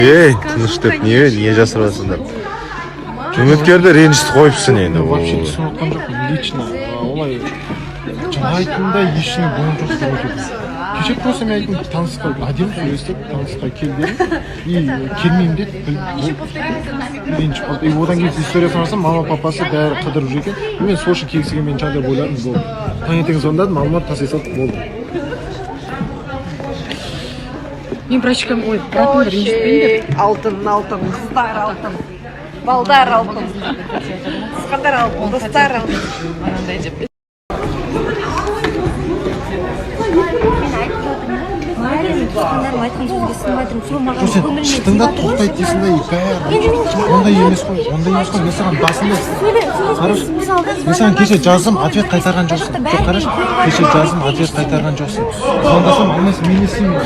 Ей, тыныш деп не жасырасыңдар? Үміткерді ренжісті қойыпсың енді. Вообще түсініп отқан жоқпын. Лично олай жылайтында ештеңе болған жоқ деп отырдым. Кеше просто мен айттым, танысқа әдемі сөйлестік, танысқа кел дедім. И келмеймін деді. Ренжіп қалды. И одан кейін историясын алсам, мама папасы бәрі қыдырып жүр екен. Мен сол үшін келгісі келмеген шығар деп ойладым. Болды. Таңертең звондадым, алмат тастай салып болды. Мен практикам ой, братымды ренжітпейін деп. Алтын, қыздар алтын. Балдар алтын. Қыдыр алтын, достар алтын. Сен шықтың да тоқтайды дейсің да, бәрі. Ондай емес қой, мен саған басында. Мен саған кеше жаздым, ответ қайтарған жоқсың. Қарашы, кеше жаздым, ответ қайтарған жоқсың. Звондасам, мен істеймін.